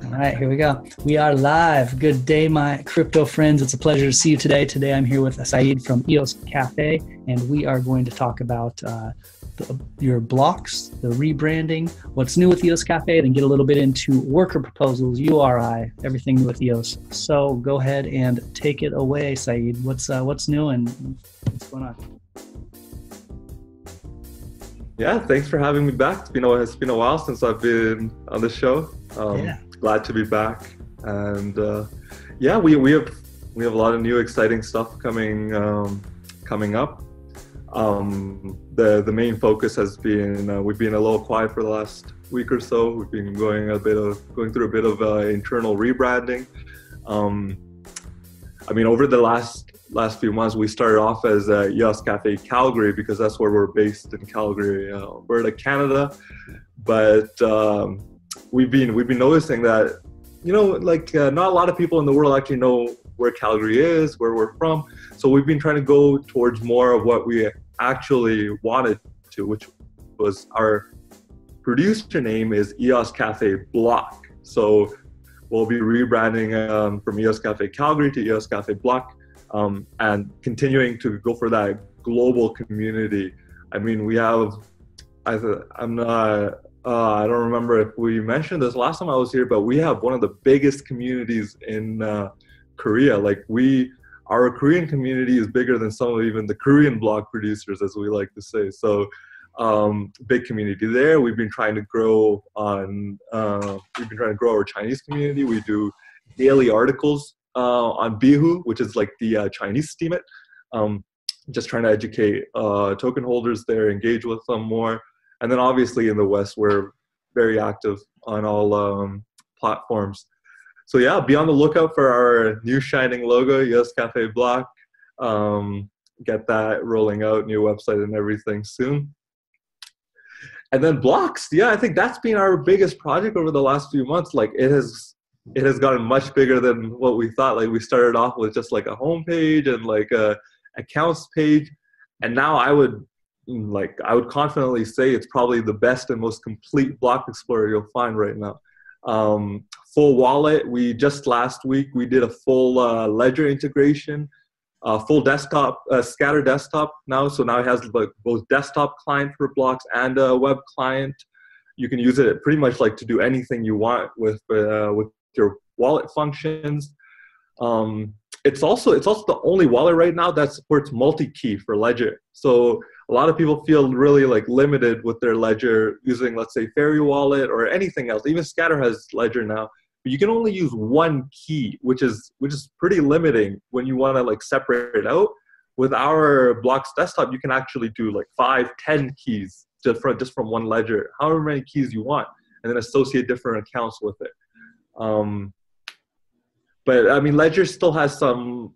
All right, here we go. We are live. Good day, my crypto friends. It's a pleasure to see you today. Today I'm here with Syed from EOS Cafe, and we are going to talk about your blocks, the rebranding, what's new with EOS Cafe, then get a little bit into worker proposals, URI, everything new with EOS. So go ahead and take it away, Syed. What's new and what's going on? Yeah, thanks for having me back. It's been a while since I've been on the show. Glad to be back, and we have a lot of new exciting stuff coming up. The main focus has been we've been a little quiet for the last week or so. We've been going through a bit of internal rebranding. Over the last few months, we started off as EOS Cafe Calgary because that's where we're based in Calgary, Alberta, Canada. But we've been noticing that not a lot of people in the world actually know where Calgary is, where we're from. So we've been trying to go towards more of what we actually wanted to, which was our producer name is EOS Cafe Block. So we'll be rebranding from EOS Cafe Calgary to EOS Cafe Block. And continuing to go for that global community. I mean, we have, I don't remember if we mentioned this last time I was here, but we have one of the biggest communities in Korea. Our Korean community is bigger than some of even the Korean blog producers, as we like to say. So big community there. We've been trying to grow our Chinese community. We do daily articles on Bihu, which is like the Chinese Steemit. Just trying to educate token holders there, engage with them more. And then obviously in the West, we're very active on all platforms. So yeah, be on the lookout for our new shining logo, EOS Cafe Block. Get that rolling out, new website and everything soon. And then blocks, yeah, I think that's been our biggest project over the last few months. It has gotten much bigger than what we thought. We started off with just a homepage and a accounts page. And now I would confidently say it's probably the best and most complete block explorer you'll find right now. Full wallet. Last week, we did a full ledger integration, full desktop, scatter desktop now. So now it has both desktop client for blocks and a web client. You can use it pretty much to do anything you want with your wallet functions. It's also the only wallet right now that supports multi-key for Ledger. So a lot of people feel really limited with their Ledger using, let's say, Fairy Wallet or anything else. Even Scatter has Ledger now, but you can only use one key, which is pretty limiting when you want to separate it out. With our Blocks desktop, you can actually do 5, 10 keys just from one Ledger, however many keys you want, and then associate different accounts with it. But I mean, Ledger still has some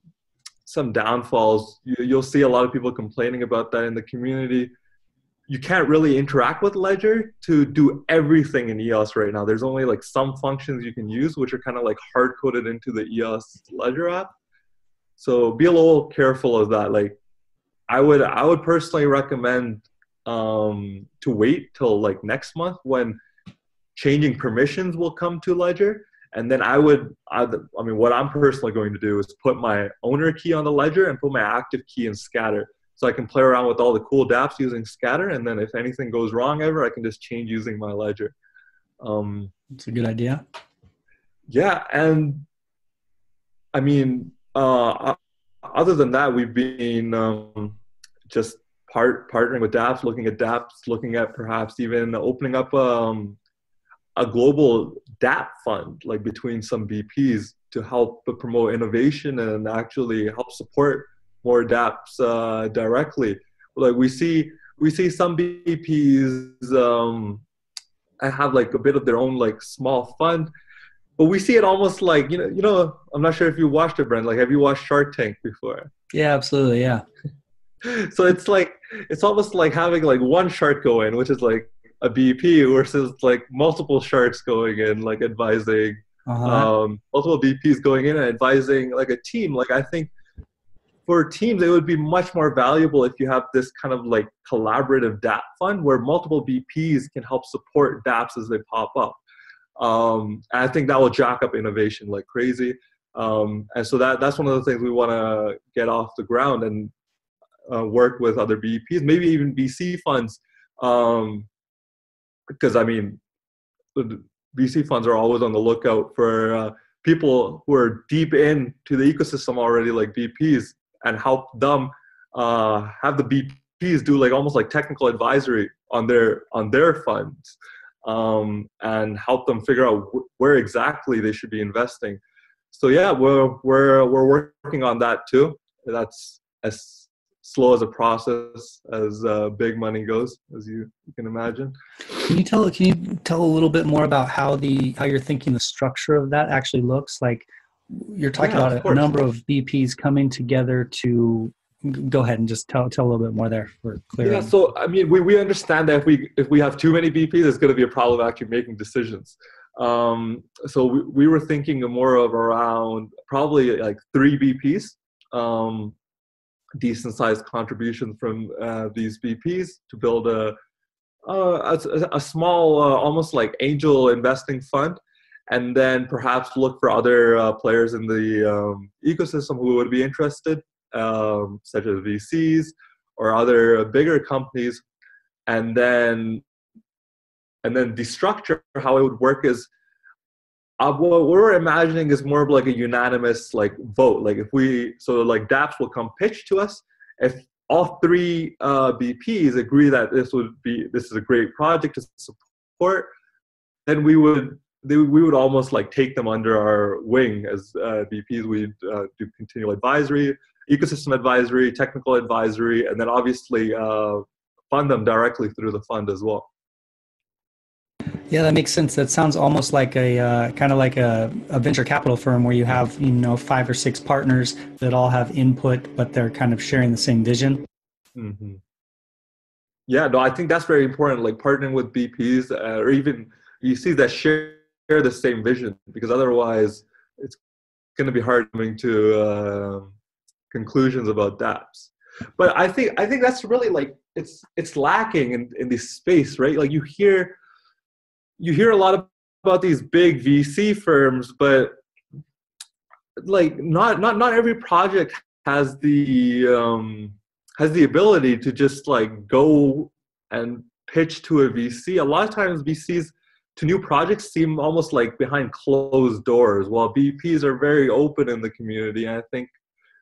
downfalls. You'll see a lot of people complaining about that in the community. You can't really interact with Ledger to do everything in EOS right now. There's only some functions you can use, which are kind of hard-coded into the EOS Ledger app. So be a little careful of that. I would personally recommend to wait till next month when changing permissions will come to Ledger. And then what I'm personally going to do is put my owner key on the Ledger and put my active key in Scatter. So I can play around with all the cool dApps using Scatter. And then if anything goes wrong ever, I can just change using my Ledger. It's a good idea. Yeah. And I mean, other than that, we've been just partnering with dApps, looking at perhaps even opening up a global DApp fund, between some BPs to help promote innovation and actually help support more dApps directly. We see some BPs have a bit of their own small fund, but we see it almost I'm not sure if you watched it, Brent. Have you watched Shark Tank before? Yeah, absolutely. Yeah. So it's almost like having one shark go in, which is a BP versus multiple sharks going in, advising, multiple BPs going in and advising a team. I think for teams, it would be much more valuable if you have this kind of collaborative dApp fund where multiple BPs can help support dApps as they pop up. And I think that will jack up innovation like crazy. And so that's one of the things we want to get off the ground and work with other BEPs, maybe even VC funds. Because I mean, the VC funds are always on the lookout for people who are deep into the ecosystem already, like BPs, and help them have the BPs do like almost like technical advisory on their funds, and help them figure out where exactly they should be investing. So yeah, we're working on that too. That's as slow as a process as big money goes, as you can imagine. Can you tell a little bit more about how you're thinking the structure of that actually looks like? You're talking about a number of BPs coming together to go ahead and just tell a little bit more there for clear. Yeah, so I mean, we understand that if we have too many BPs, it's going to be a problem actually making decisions. So we were thinking more of around probably like 3 BPs, decent sized contributions from these BPs to build a small, almost like angel investing fund, and then perhaps look for other players in the ecosystem who would be interested, such as VCs or other bigger companies. And then the structure, how it would work is, what we're imagining is more of like a unanimous like vote. Like like Dapps will come pitch to us. If all 3 BPs agree that this is a great project to support, then we would almost like take them under our wing as BPs. We'd do continual advisory, ecosystem advisory, technical advisory, and then obviously fund them directly through the fund as well. Yeah, that makes sense. That sounds almost like a kind of like a venture capital firm where you have 5 or 6 partners that all have input, but they're kind of sharing the same vision. Mm-hmm. Yeah, no, I think that's very important. Like partnering with BPs or even VCs that share the same vision, because otherwise it's going to be hard coming to conclusions about Dapps. But I think that's really like it's lacking in this space, right? Like you hear a lot about these big VC firms, but like not every project has the ability to just like go and pitch to a VC. A lot of times VCs to new projects seem almost like behind closed doors, while BPs are very open in the community. And I think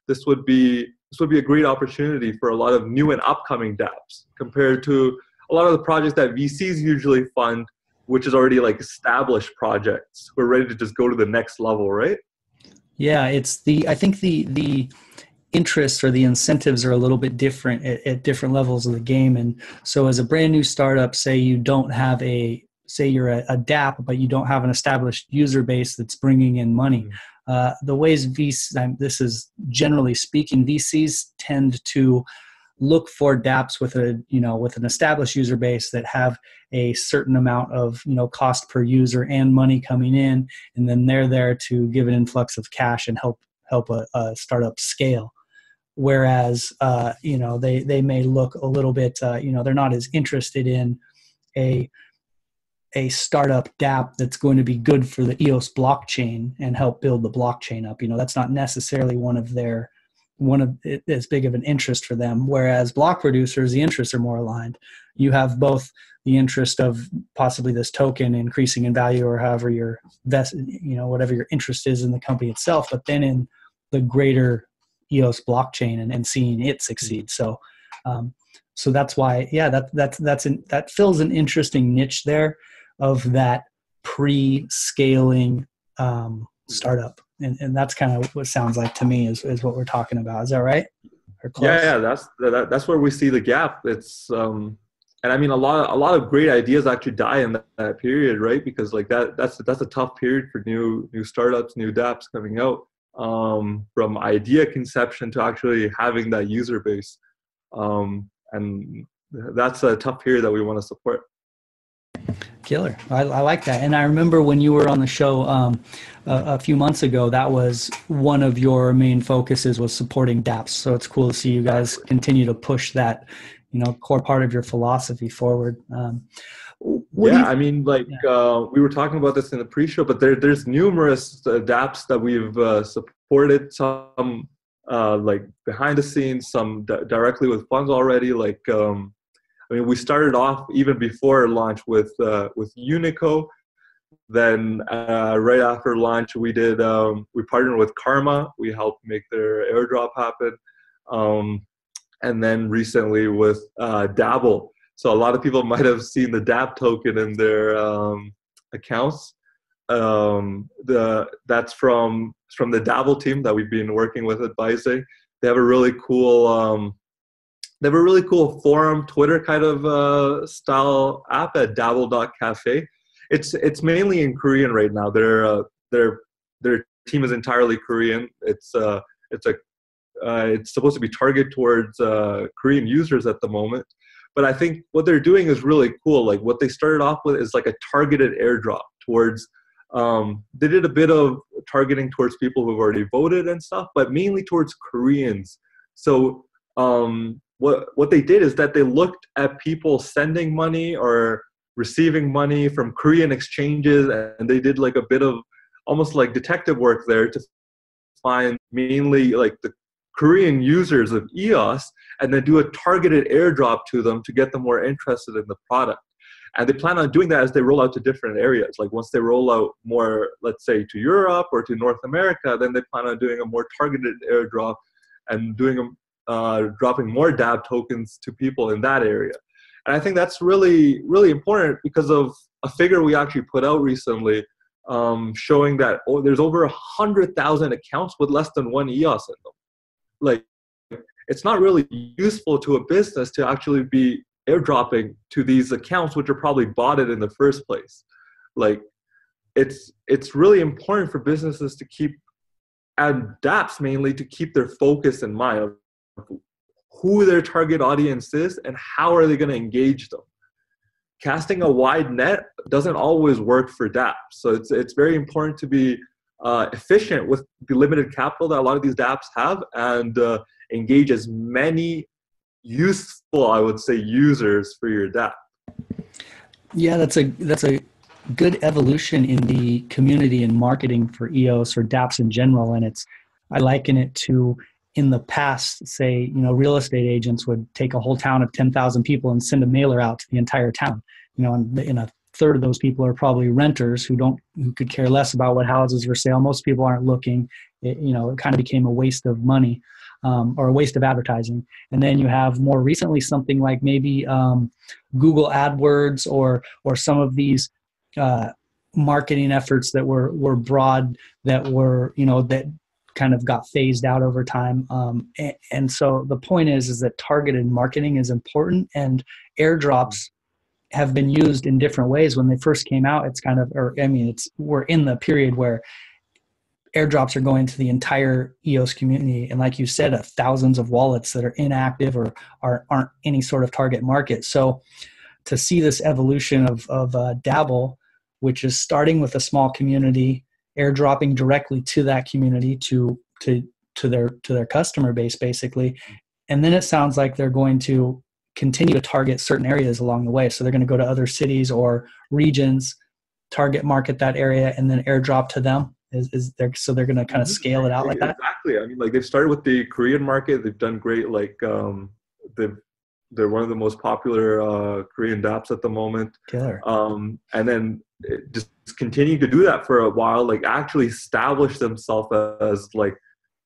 this would be a great opportunity for a lot of new and upcoming Dapps compared to a lot of the projects that VCs usually fund, which is already like established projects. We're ready to just go to the next level, right? Yeah, I think the interests or the incentives are a little bit different at different levels of the game. And so as a brand new startup, say you're a DApp, but you don't have an established user base that's bringing in money. The ways this is generally speaking, VCs tend to look for dApps with an established user base that have a certain amount of cost per user and money coming in, and then they're there to give an influx of cash and help a startup scale. Whereas they may look a little bit they're not as interested in a startup dApp that's going to be good for the EOS blockchain and help build the blockchain up. That's not necessarily as big of an interest for them. Whereas block producers, the interests are more aligned. You have both the interest of possibly this token increasing in value, or however whatever your interest is in the company itself, but then in the greater EOS blockchain and seeing it succeed. So that's why, that fills an interesting niche there of that pre-scaling startup. And that's kind of what it sounds like to me is what we're talking about. Is that right? Or close? Yeah, that's where we see the gap. It's and I mean a lot of great ideas actually die in that period, right? Because like that's a tough period for new startups, new dApps coming out, from idea conception to actually having that user base, and that's a tough period that we want to support. Killer. I like that. And I remember when you were on the show a few months ago, that was one of your main focuses was supporting dApps. So it's cool to see you guys continue to push that, core part of your philosophy forward. What do Yeah, you? I mean, like we were talking about this in the pre-show, but there's numerous dApps that we've supported. Some like behind the scenes, some directly with funds already. Like, I mean, we started off even before launch with Unico. Then right after launch, we partnered with Karma. We helped make their airdrop happen. And then recently with Dabble. So a lot of people might have seen the DApp token in their accounts. That's from the Dabble team that we've been working with advising. They have a really cool forum, Twitter kind of style app at dabble.cafe. It's mainly in Korean right now. Their team is entirely Korean. It's supposed to be targeted towards Korean users at the moment. But I think what they're doing is really cool. Like what they started off with is like a targeted airdrop towards, they did a bit of targeting towards people who've already voted and stuff, but mainly towards Koreans. So what they did is that they looked at people sending money or receiving money from Korean exchanges, and they did like a bit of almost like detective work there to find mainly like the Korean users of EOS and then do a targeted airdrop to them to get them more interested in the product. And they plan on doing that as they roll out to different areas. Like once they roll out more, let's say to Europe or to North America, then they plan on doing a more targeted airdrop and doing dropping more DAB tokens to people in that area. And I think that's really, really important because of a figure we actually put out recently showing that there's over 100,000 accounts with less than one EOS in them. Like, it's not really useful to a business to actually be airdropping to these accounts, which are probably bought it in the first place. Like, it's really important for businesses to keep, and dApps mainly, to keep their focus in mind of who their target audience is and how are they going to engage them. Casting a wide net doesn't always work for dApps. So it's very important to be efficient with the limited capital that a lot of these dApps have and engage as many useful, I would say, users for your dApp. Yeah, that's a good evolution in the community and marketing for EOS or dApps in general. And I liken it to, in the past, say, real estate agents would take a whole town of 10,000 people and send a mailer out to the entire town. And a third of those people are probably renters who could care less about what houses are for sale. Most people aren't looking. It kind of became a waste of money or a waste of advertising. And then you have more recently something like maybe Google AdWords or some of these marketing efforts that were broad, that were that kind of got phased out over time. And so the point is that targeted marketing is important, and airdrops have been used in different ways. When they first came out, we're in the period where airdrops are going to the entire EOS community. And like you said, thousands of wallets that are inactive or aren't any sort of target market. So to see this evolution of Dabble, which is starting with a small community, airdropping directly to that community to their customer base, basically. And then it sounds like they're going to continue to target certain areas along the way. So they're going to go to other cities or regions, target market that area, and then airdrop to them. So they're going to kind of scale it out like that? Exactly. I mean, like they've started with the Korean market. They've done great. Like they're one of the most popular Korean dApps at the moment. Killer. And then just continue to do that for a while, like actually establish themselves as like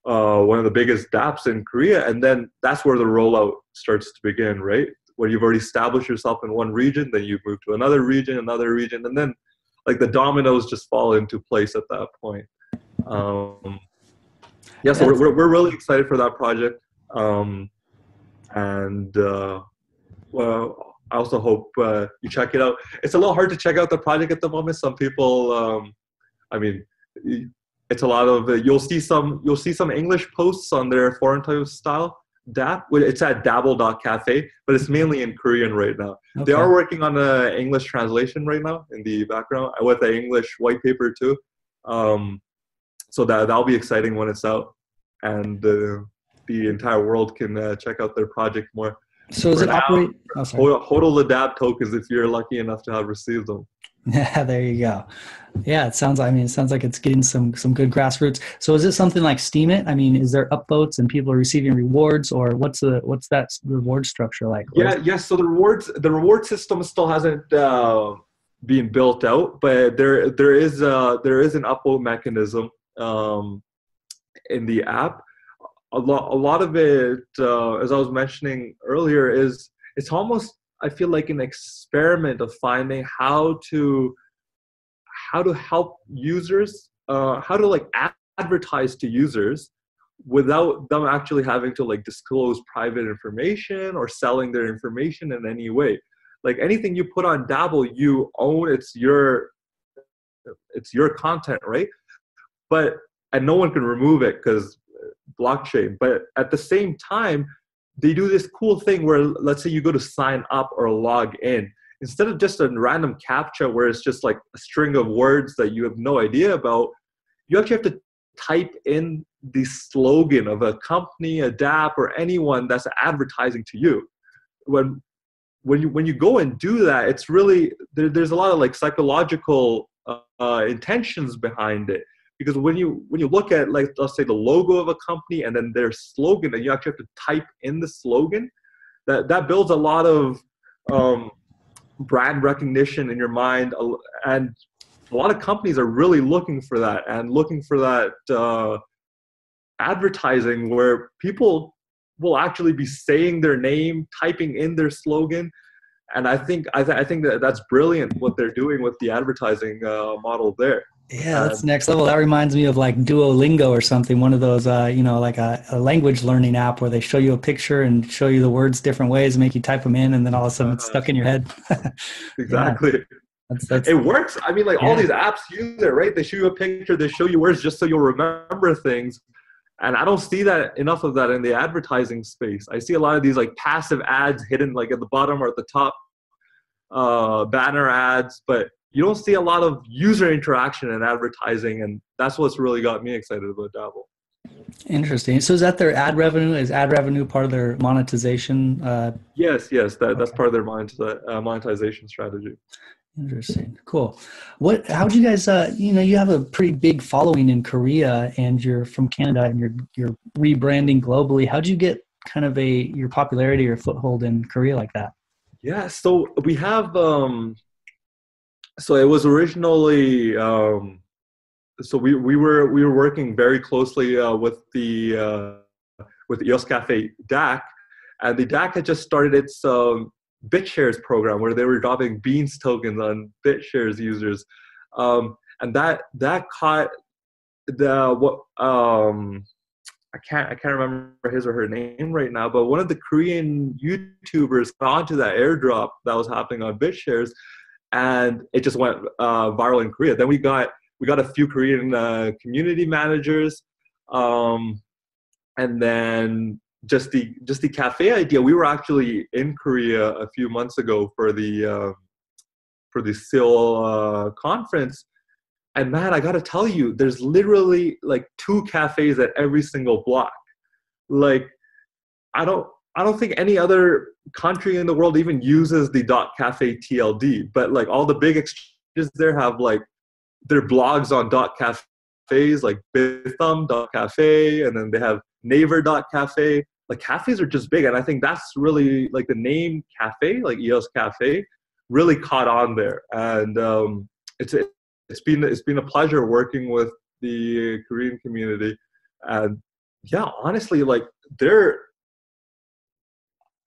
one of the biggest dApps in Korea. And then that's where the rollout starts to begin, right? When you've already established yourself in one region, then you move to another region, and then like the dominoes just fall into place at that point. So we're really excited for that project. Well, I also hope you check it out. It's a little hard to check out the project at the moment. Some people, it's a lot of you'll see some English posts on their foreign type style dApp. It's at dabble.cafe, but it's mainly in Korean right now. Okay. They are working on an English translation right now in the background with an English white paper too. So that'll be exciting when it's out, and the entire world can check out their project more. So is For it now, operate? Oh, sorry. hodl the Dapps tokens if you're lucky enough to have received them. Yeah, there you go. Yeah, it sounds. I mean, it sounds like it's getting some good grassroots. So is it something like Steemit? I mean, is there upvotes and people are receiving rewards, or what's that reward structure like? Yeah, yes. So the reward system still hasn't been built out, but there is an upvote mechanism in the app. A lot of it, as I was mentioning earlier, is it's almost, I feel like, an experiment of finding how to help users, how to like advertise to users without them actually having to like disclose private information or selling their information in any way. Like anything you put on Dabble, you own. It's your content, right? And no one can remove it because blockchain. But at the same time, they do this cool thing where, let's say you go to sign up or log in, instead of just a random captcha where it's just like a string of words that you have no idea about, you actually have to type in the slogan of a company, a DApp, or anyone that's advertising to you. When you go and do that, it's really there's a lot of like psychological intentions behind it. Because when you look at, like, let's say the logo of a company and then their slogan, and you actually have to type in the slogan, that builds a lot of brand recognition in your mind, and a lot of companies are really looking for that advertising where people will actually be saying their name, typing in their slogan. And I think that's brilliant what they're doing with the advertising model there. Yeah, that's next level. That reminds me of like Duolingo or something, one of those, like a language learning app where they show you a picture and show you the words different ways, make you type them in, and then all of a sudden it's stuck in your head. Exactly. Yeah. It works. I mean, like all these apps use it, right? They show you a picture, they show you words just so you'll remember things. And I don't see that enough of that in the advertising space. I see a lot of these like passive ads hidden like at the bottom or at the top, banner ads, but you don't see a lot of user interaction in advertising, and that's what's really got me excited about Dabble. Interesting. So is that their ad revenue? Is ad revenue part of their monetization? Yes, that's part of their monetization strategy. Interesting. Cool. How do you guys, you have a pretty big following in Korea and you're from Canada and you're rebranding globally. How'd you get kind of your popularity or foothold in Korea like that? Yeah, so we have, so it was originally, so we were working very closely with the EOS Cafe DAC, and the DAC had just started its BitShares program where they were dropping Beans tokens on BitShares users, and that caught I can't remember his or her name right now, but one of the Korean YouTubers got onto that airdrop that was happening on BitShares, and it just went viral in Korea. Then we got a few Korean community managers, and then just the cafe idea. We were actually in Korea a few months ago for the Seoul conference, and man, I gotta tell you, there's literally like 2 cafes at every single block. Like, I don't think any other country in the world even uses the .cafe TLD, but like all the big exchanges there have like their blogs on .cafes, like Bithum.cafe, and then they have Naver.cafe. Like cafes are just big, and I think that's really like the name cafe, like EOS Cafe, really caught on there, and it's been a pleasure working with the Korean community, and yeah, honestly, like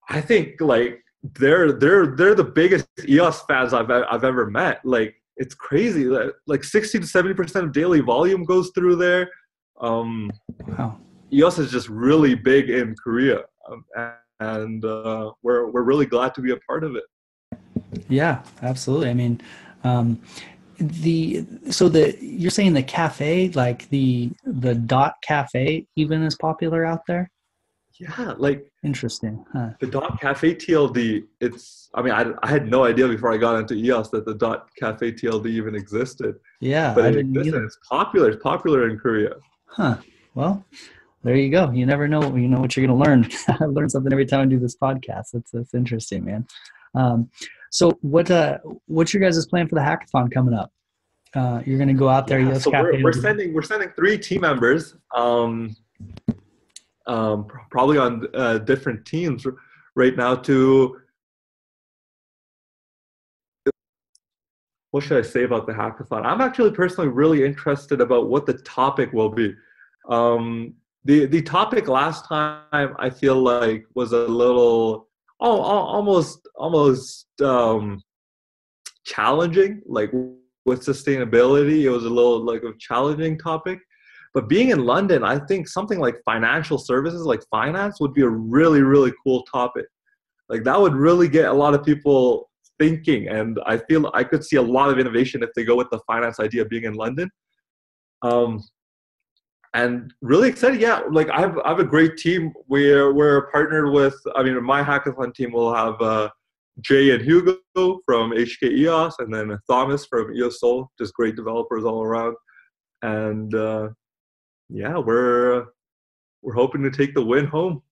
I think like they're the biggest EOS fans I've ever met. Like, it's crazy that like 60 to 70% of daily volume goes through there. Wow. EOS is just really big in Korea, and we're really glad to be a part of it. Yeah, absolutely. I mean, you're saying the cafe, like the .cafe, even is popular out there? Yeah, like interesting. Huh. The .cafe TLD. I had no idea before I got into EOS that the .cafe TLD even existed. Yeah, but I it didn't existed. either. It's popular. It's popular in Korea. Huh. Well, There you go. You never know. You know what you're going to learn. I learn something every time I do this podcast. That's interesting, man. So what's your guys' plan for the hackathon coming up? You're going to go out there. Yeah, EOS so Cafe. we're sending 3 team members, probably on different teams right now to. What should I say about the hackathon? I'm actually personally really interested about what the topic will be. The topic last time I feel like was a little almost challenging, like with sustainability. It was a little like a challenging topic. But being in London, I think something like financial services, like finance, would be a really, really cool topic. Like that would really get a lot of people thinking, and I feel I could see a lot of innovation if they go with the finance idea being in London. And really excited. Yeah, like I have a great team. We're partnered with, I mean, my hackathon team will have Jay and Hugo from HK EOS, and then Thomas from EOS Soul, just great developers all around. And yeah, we're hoping to take the win home.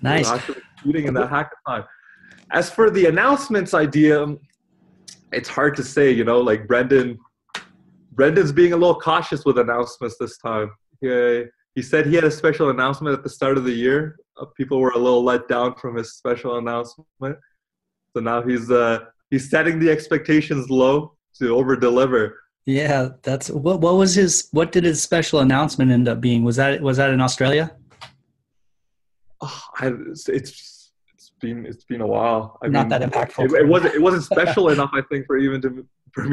Nice. We're actually competing in that hackathon. As for the announcements idea, it's hard to say, you know, like Brendan's being a little cautious with announcements this time. He said he had a special announcement at the start of the year. People were a little let down from his special announcement. So now he's setting the expectations low to over deliver. Yeah, that's what did his special announcement end up being? Was that in Australia? It's been a while. Not that impactful. It wasn't special enough, I think, for me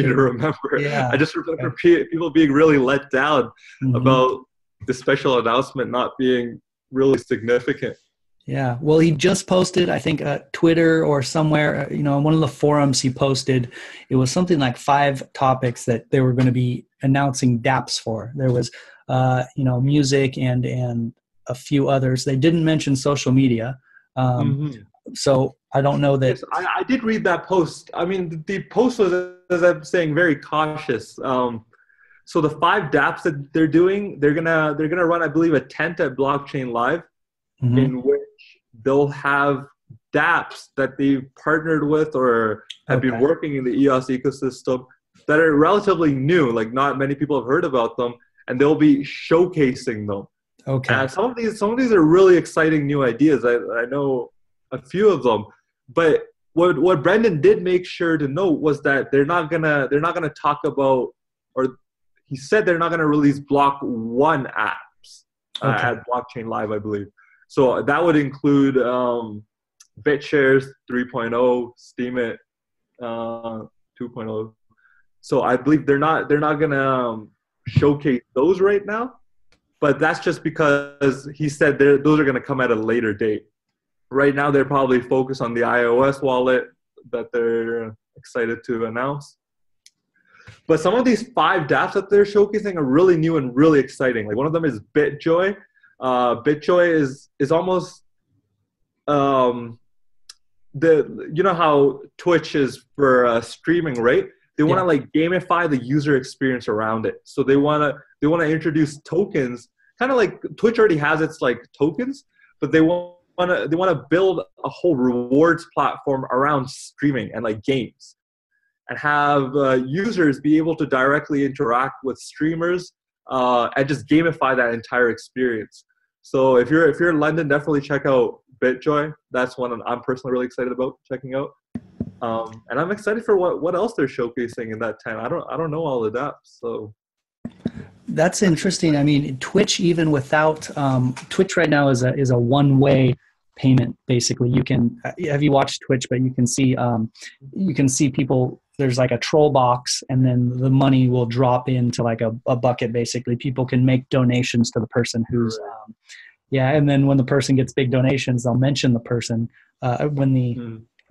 to remember. Yeah. I just remember people being really let down about the special announcement not being really significant. Yeah. Well, he just posted, I think, Twitter or somewhere, you know, one of the forums he posted, it was something like 5 topics that they were going to be announcing Dapps for. There was, you know, music and a few others. They didn't mention social media. So I don't know that. Yes, I did read that post. I mean, the post was, as I'm saying, very cautious. So the 5 Dapps that they're doing, they're gonna run, I believe, a tent at Blockchain Live, in which they'll have Dapps that they've partnered with or have been working in the EOS ecosystem that are relatively new. Like not many people have heard about them, and they'll be showcasing them. Okay. And some of these are really exciting new ideas. I know a few of them, but what Brendan did make sure to note was that they're not gonna talk about, or he said they're not gonna release Block 1 apps at Blockchain Live, I believe. So that would include BitShares 3.0, Steemit 2.0. So I believe they're not gonna showcase those right now, but that's just because he said those are gonna come at a later date. Right now, they're probably focused on the iOS wallet that they're excited to announce. But some of these 5 dApps that they're showcasing are really new and really exciting. Like one of them is Bitjoy. Bitjoy is almost you know how Twitch is for streaming, right? They want to like gamify the user experience around it. So they want to introduce tokens, kind of like Twitch already has its like tokens, but they want to build a whole rewards platform around streaming and like games, and have users be able to directly interact with streamers and just gamify that entire experience. So if you're in London, definitely check out Bitjoy. That's one I'm personally really excited about checking out. And I'm excited for what else they're showcasing in that tent. I don't know all the dApps, so. That's interesting. I mean, Twitch, even without Twitch right now is a one-way payment. Basically, you can have you watched Twitch, but you can see people. There's like a troll box, and then the money will drop into like a bucket. Basically, people can make donations to the person who's and then when the person gets big donations, they'll mention the person. When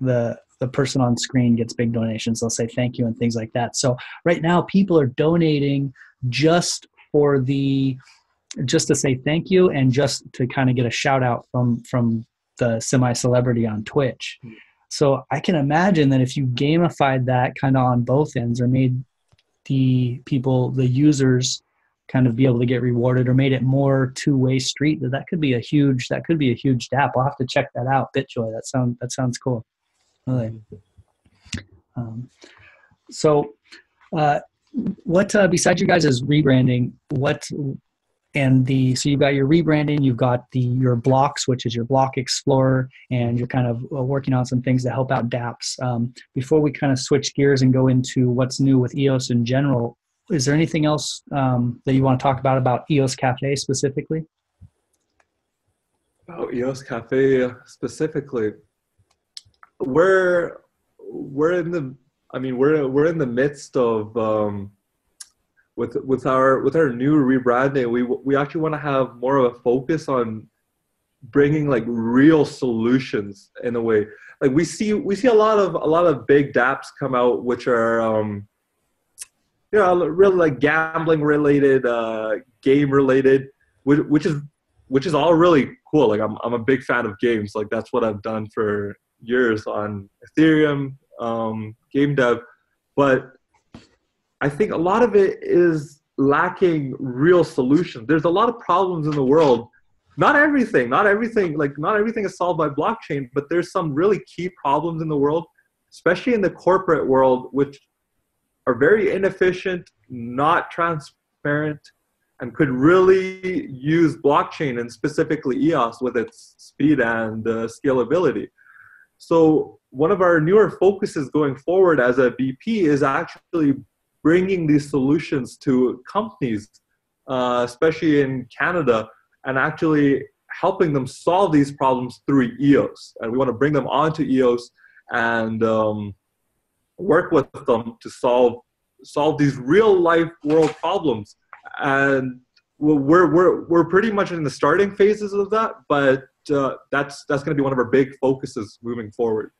the person on screen gets big donations, they'll say thank you and things like that. So right now, people are donating just to say thank you and just to kind of get a shout out from the semi-celebrity on Twitch. So I can imagine that if you gamified that kind of on both ends, or made the users kind of be able to get rewarded, or made it more two-way street, that could be a huge dApp. I'll have to check that out. Bitjoy. That sounds cool. Really. So what besides you guys' rebranding, so you've got your rebranding, you've got your blocks, which is your block explorer, and you're kind of working on some things to help out dApps. Before we kind of switch gears and go into what's new with EOS in general, is there anything else that you want to talk about EOS Cafe specifically? About EOS Cafe specifically, we're in the midst of with our new rebranding. We actually want to have more of a focus on bringing like real solutions in a way. Like we see a lot of big dApps come out, which are really like gambling related, game related, which is all really cool. Like I'm a big fan of games. Like that's what I've done for years on Ethereum, game dev. But I think a lot of it is lacking real solutions. There's a lot of problems in the world. Not everything is solved by blockchain, but there's some really key problems in the world, especially in the corporate world, which are very inefficient, not transparent, and could really use blockchain, and specifically EOS with its speed and scalability. So one of our newer focuses going forward as a VP is actually bringing these solutions to companies, especially in Canada, and actually helping them solve these problems through EOS. And we want to bring them onto EOS and work with them to solve these real life world problems. And we're pretty much in the starting phases of that, but that's going to be one of our big focuses moving forward.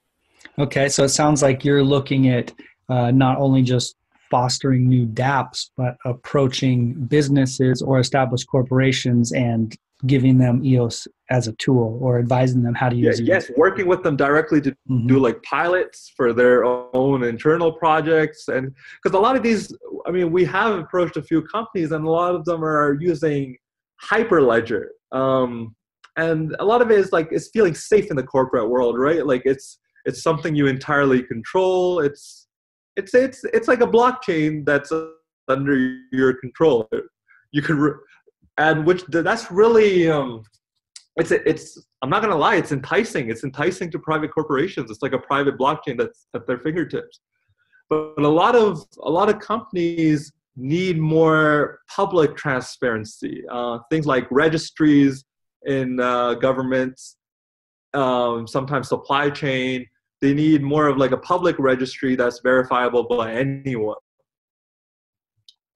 Okay, so it sounds like you're looking at not only just fostering new dApps, but approaching businesses or established corporations and giving them EOS as a tool, or advising them how to use it. Yes, working with them directly to do like pilots for their own internal projects. And because a lot of these, we have approached a few companies, and a lot of them are using Hyperledger. And a lot of it is like, it's feeling safe in the corporate world, right? Like it's something you entirely control. It's like a blockchain that's under your control. You can, and which that's really, it's I'm not gonna lie, it's enticing. It's enticing to private corporations. It's like a private blockchain that's at their fingertips. But a lot of companies need more public transparency. Things like registries in governments, sometimes supply chain. They need more of like a public registry that's verifiable by anyone.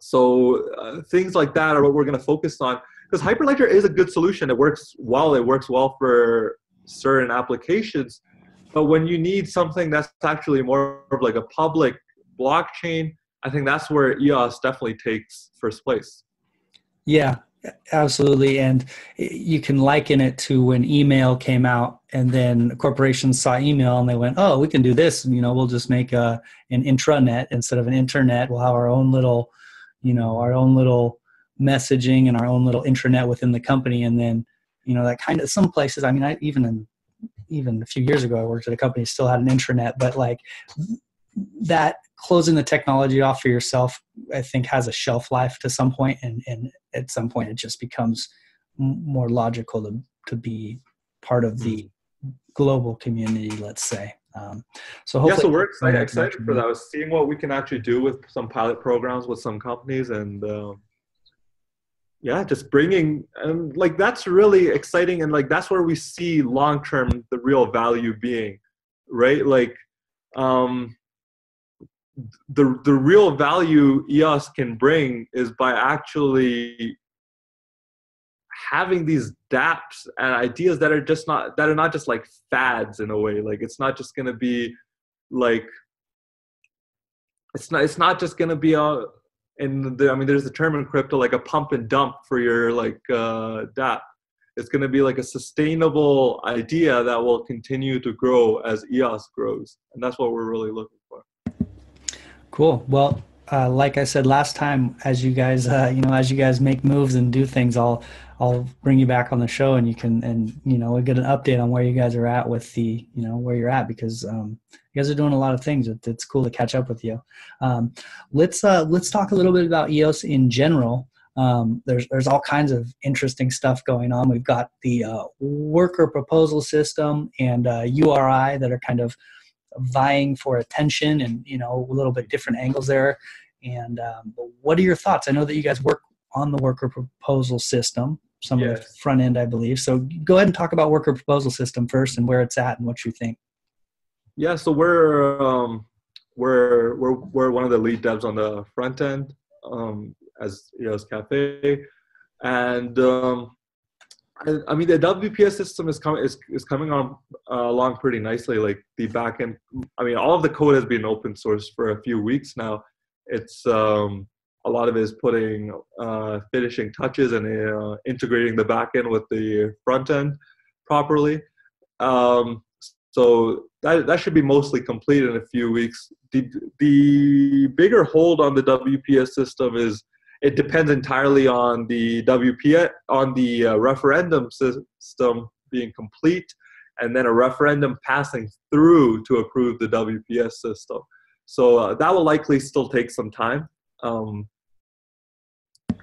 So things like that are what we're going to focus on, because Hyperledger is a good solution. It works well. It works well for certain applications. But when you need something that's actually more of like a public blockchain, I think that's where EOS definitely takes first place. Yeah, absolutely. And you can liken it to when email came out, and then corporations saw email and they went, oh, we can do this. And, we'll just make an intranet instead of an internet. We'll have our own little, messaging and our own little intranet within the company. And then, that kind of, some places, even a few years ago, I worked at a company that still had an intranet, but like that, closing the technology off for yourself, I think, has a shelf life to some point, and at some point it just becomes more logical to be part of the global community, let's say. So hopefully, so we're excited for that. I was seeing what we can actually do with some pilot programs with some companies, and just bringing, and like that's really exciting, and like that's where we see long term the real value being, right? Like the real value EOS can bring is by actually having these dApps and ideas that are not just like fads in a way. Like it's not just going to be like, it's not just going to be there's a term in crypto, like a pump and dump for your like dApp. It's going to be like a sustainable idea that will continue to grow as EOS grows. And that's what we're really looking for. Cool. Well, like I said last time, as you guys, as you guys make moves and do things, I'll bring you back on the show, and we get an update on where you guys are at with where you're at, because you guys are doing a lot of things. It's cool to catch up with you. Let's talk a little bit about EOS in general. There's all kinds of interesting stuff going on. We've got the worker proposal system and URI that are kind of vying for attention, and a little bit different angles there. And what are your thoughts? I know that you guys work on the worker proposal system, some of the front end, I believe. So go ahead and talk about worker proposal system first and where it's at and what you think. Yeah, so we're one of the lead devs on the front end as EOS Cafe, and I mean, the WPS system is coming on along pretty nicely. Like the backend, I mean, all of the code has been open source for a few weeks now. It's a lot of it is putting finishing touches and integrating the backend with the front end properly. So that should be mostly complete in a few weeks. The bigger hold on the WPS system is it depends entirely on the referendum system being complete, and then a referendum passing through to approve the WPS system. So that will likely still take some time,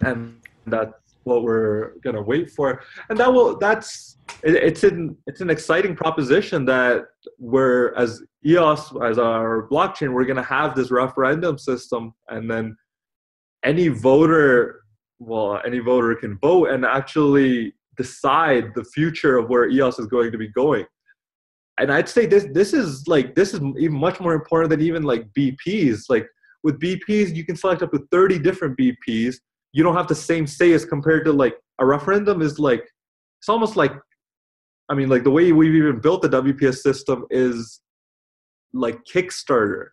and that's what we're gonna wait for. And it's an exciting proposition that we're, as EOS, as our blockchain, we're gonna have this referendum system, and then any voter can vote and actually decide the future of where EOS is going to be going. And I'd say this is even much more important than even like BPs. Like with BPs, you can select up to 30 different BPs. You don't have the same say as compared to like a referendum is like, it's almost like, I mean, like the way we've even built the WPS system is like Kickstarter.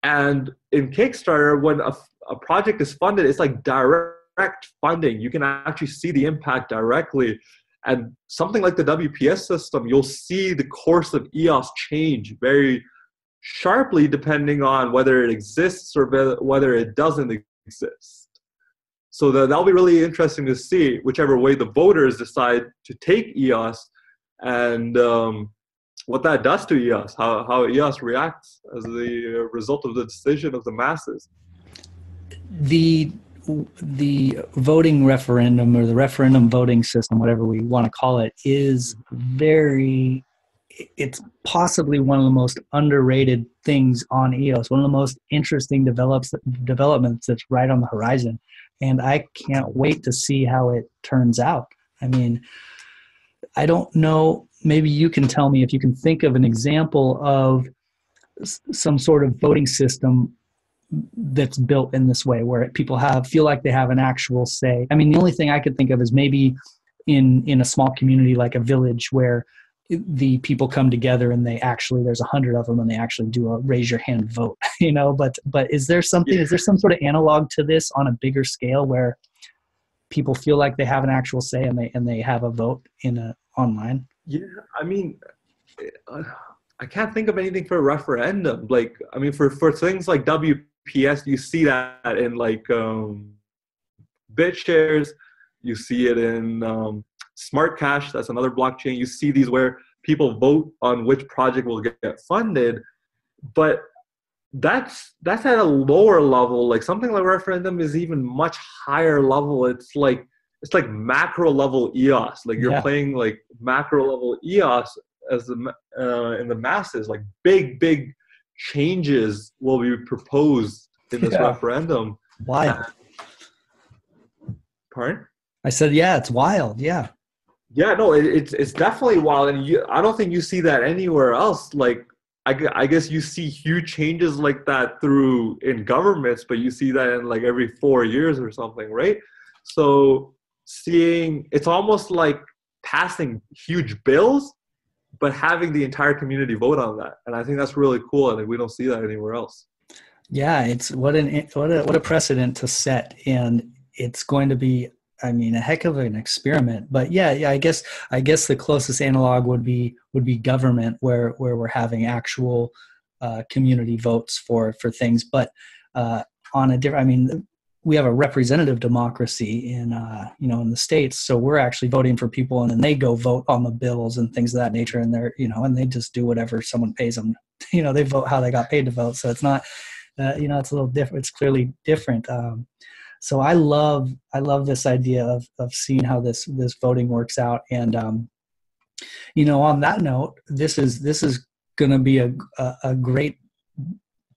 And in Kickstarter, when a project is funded, it's like direct funding. You can actually see the impact directly. And something like the WPS system, you'll see the course of EOS change very sharply depending on whether it exists or whether it doesn't exist. So that'll be really interesting to see whichever way the voters decide to take EOS, and what that does to EOS, how EOS reacts as the result of the decision of the masses. The voting referendum, or the referendum voting system, whatever we want to call it, is it's possibly one of the most underrated things on EOS, one of the most interesting developments that's right on the horizon. And I can't wait to see how it turns out. I mean, I don't know, maybe you can tell me if you can think of an example of some sort of voting system that's built in this way, where people feel like they have an actual say. I mean, the only thing I could think of is maybe in a small community like a village where the people come together and there's 100 of them and they actually do a raise your hand vote, but is there some sort of analog to this on a bigger scale where people feel like they have an actual say and they have a vote online? Yeah, I mean, I can't think of anything for a referendum. Like, I mean, for things like WPS, you see that in like BitShares, you see it in Smart Cash, that's another blockchain. You see these where people vote on which project will get funded, but that's at a lower level. Like something like referendum is even much higher level. It's like macro level EOS. Like you're playing like macro level EOS as in the masses. Like big changes will be proposed in this referendum. Wild. Pardon? I said, yeah, it's wild. Yeah. Yeah, no, it's definitely wild, and I don't think you see that anywhere else. Like, I guess you see huge changes like that in governments, but you see that in like every 4 years or something, right? So it's almost like passing huge bills, but having the entire community vote on that, and I think that's really cool, and we don't see that anywhere else. Yeah, it's what a precedent to set, and it's going to be, I mean, a heck of an experiment. But yeah, I guess the closest analog would be government, where we're having actual community votes for things. But on a different, I mean, we have a representative democracy in, in the States. So we're actually voting for people, and then they go vote on the bills and things of that nature. And they're, and they just do whatever someone pays them. They vote how they got paid to vote. So it's not, it's a little different. It's clearly different. So I love this idea of seeing how this voting works out. And, on that note, this is going to be a great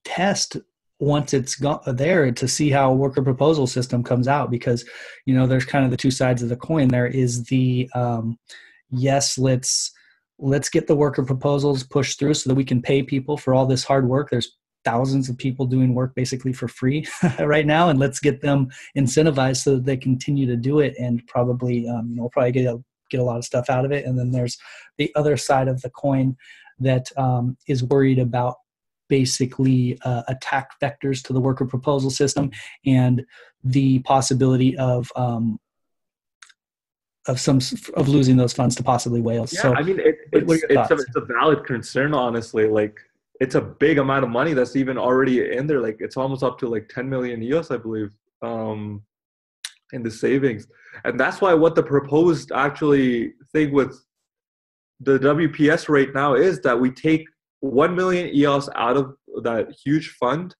test once it's there to see how a worker proposal system comes out, because, there's kind of the two sides of the coin. There is the, yes, let's get the worker proposals pushed through so that we can pay people for all this hard work. There's thousands of people doing work basically for free right now, and let's get them incentivized so that they continue to do it, and probably, we'll probably get a lot of stuff out of it. And then there's the other side of the coin that is worried about basically attack vectors to the worker proposal system, and the possibility of losing those funds to possibly whales. Yeah, so I mean, it's a valid concern, honestly. Like, it's a big amount of money that's even already in there. Like, it's almost up to like 10 million EOS, I believe, in the savings. And that's why what the proposed actually thing with the WPS right now is that we take 1 million EOS out of that huge fund,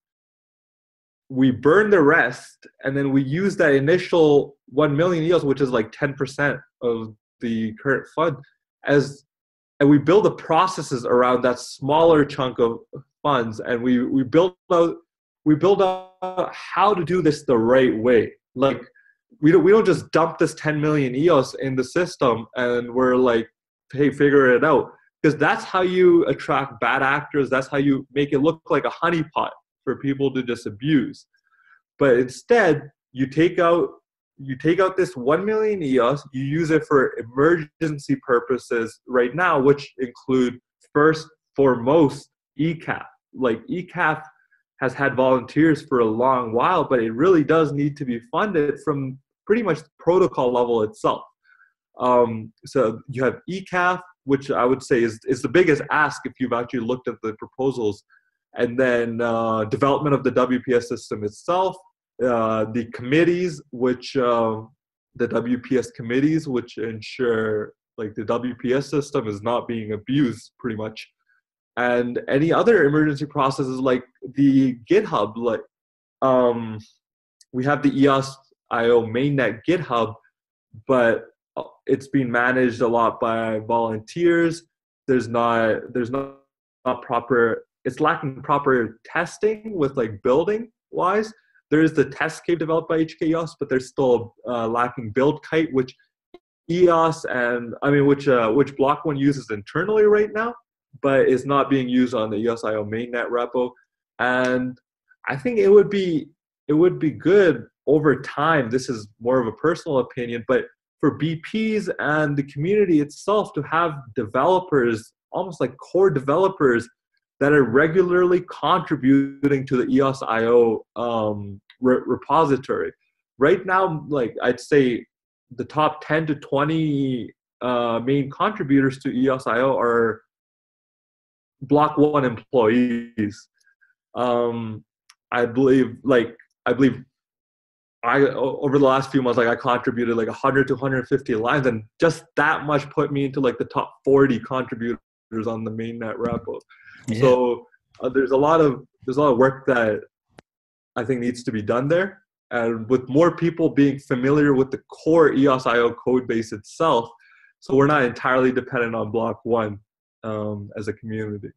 we burn the rest, and then we use that initial 1 million EOS, which is like 10% of the current fund, and we build the processes around that smaller chunk of funds, and we build out how to do this the right way. Like, we don't just dump this 10 million EOS in the system and we're like, hey, figure it out. Because that's how you attract bad actors. That's how you make it look like a honeypot for people to just abuse. But instead, you take out this 1 million EOS, you use it for emergency purposes right now, which include, first, foremost, ECAF. Like, ECAF has had volunteers for a long while, but it really does need to be funded from pretty much the protocol level itself. So you have ECAF, which I would say is the biggest ask if you've actually looked at the proposals, and then development of the WPS system itself, the committees, which the WPS committees, which ensure like the WPS system is not being abused pretty much, and any other emergency processes like the GitHub. Like, we have the EOS IO mainnet GitHub, but it's being managed a lot by volunteers. There's not proper, it's lacking proper testing with like building wise. There is the test cave developed by HKEOS, but there's still lacking build kite, which EOS which Block One uses internally right now, but is not being used on the EOS IO mainnet repo. And I think it would be good over time. This is more of a personal opinion, but for BPs and the community itself to have developers, almost like core developers, that are regularly contributing to the EOS IO repository. Right now, like, I'd say the top 10 to 20 main contributors to EOS IO are Block One employees. I believe over the last few months, like, I contributed like 100 to 150 lines, and just that much put me into like the top 40 contributors on the mainnet repo. Yeah. So there's a lot of work that I think needs to be done there, and with more people being familiar with the core EOS IO code base itself, so we're not entirely dependent on Block One as a community.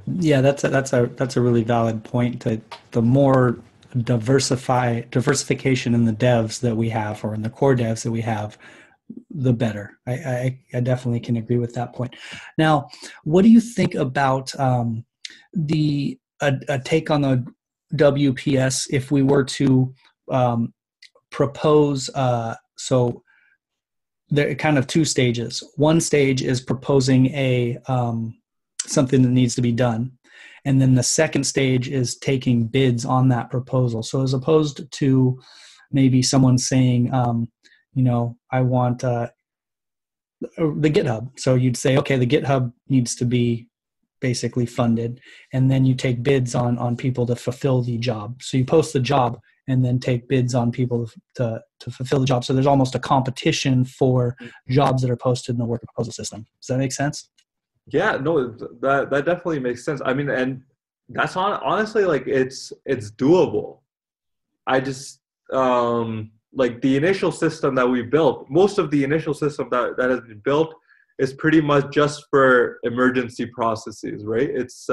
Yeah, that's a really valid point. The more diversification in the devs that we have, or in the core devs that we have, the better. I definitely can agree with that point. Now, what do you think about a take on the WPS if we were to propose? So there are kind of two stages. One stage is proposing something that needs to be done. And then the second stage is taking bids on that proposal. So as opposed to maybe someone saying, I want the GitHub. So you'd say, okay, the GitHub needs to be basically funded, and then you take bids on people to fulfill the job. So you post the job and then take bids on people to fulfill the job. So there's almost a competition for jobs that are posted in the worker proposal system. Does that make sense? Yeah, no, that definitely makes sense. I mean, and that's honestly, like, it's doable. I just, like, the initial system that we built, most of the initial system that has been built is pretty much just for emergency processes, right? It's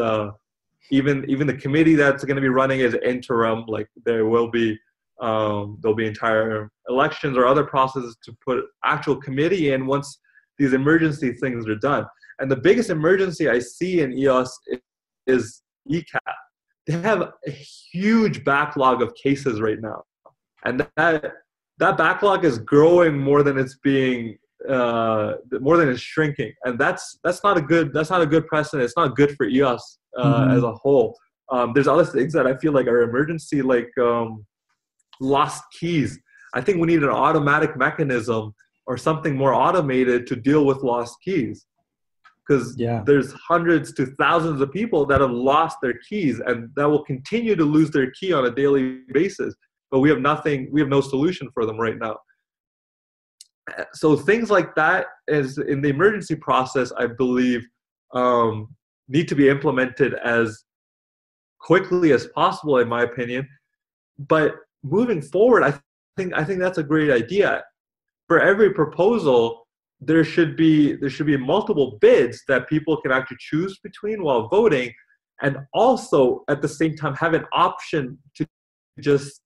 even the committee that's going to be running is interim. Like, there'll be entire elections or other processes to put actual committee in once these emergency things are done. And the biggest emergency I see in EOS is ECAF. They have a huge backlog of cases right now, and that backlog is growing more than it's being more than it's shrinking, and that's not a good precedent. It's not good for EOS as a whole. There's other things that I feel like are emergency, like lost keys. I think we need an automatic mechanism or something more automated to deal with lost keys, because there's hundreds to thousands of people that have lost their keys and that will continue to lose their key on a daily basis, but we have no solution for them right now. So things like that is in the emergency process, I believe, need to be implemented as quickly as possible, in my opinion. But moving forward, I think that's a great idea. For every proposal, there should be multiple bids that people can actually choose between while voting, and also at the same time have an option to just,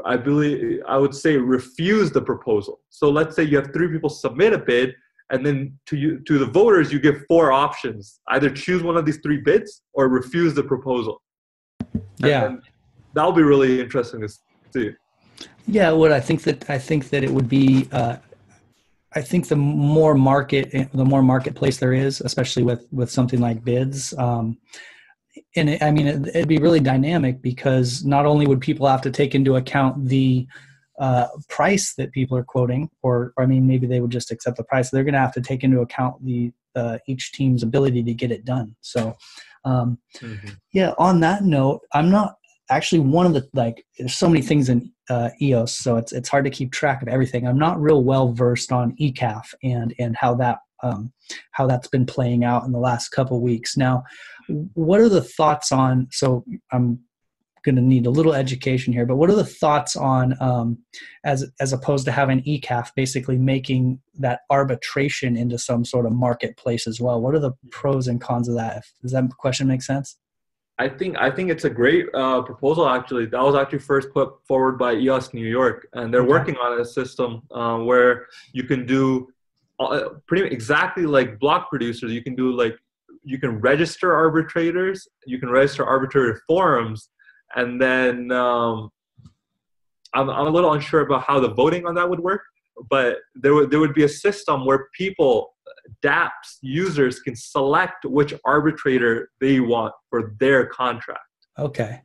I would say, refuse the proposal. So let's say you have 3 people submit a bid, and then to the voters, you give 4 options. Either choose one of these 3 bids or refuse the proposal. Yeah. That'll be really interesting to see. Yeah, I think that it would be, I think the more marketplace there is, especially with something like bids, and it'd be really dynamic, because not only would people have to take into account the price that people are quoting, or maybe they would just accept the price. They're going to have to take into account the each team's ability to get it done. So, yeah. On that note, I'm not actually one of the, like, there's so many things in EOS, so it's hard to keep track of everything. I'm not real well versed on ECAF and how that's been playing out in the last couple of weeks. Now, what are the thoughts on? So I'm going to need a little education here, but what are the thoughts on as opposed to having ECAF basically making that arbitration into some sort of marketplace as well? What are the pros and cons of that? Does that question make sense? I think it's a great proposal, actually. That was actually first put forward by EOS New York, and they're working on a system where you can do pretty exactly like block producers. You can register arbitrators, you can register arbitrator forums, and then I'm a little unsure about how the voting on that would work, but there would be a system where people, Dapps users, can select which arbitrator they want for their contract. Okay.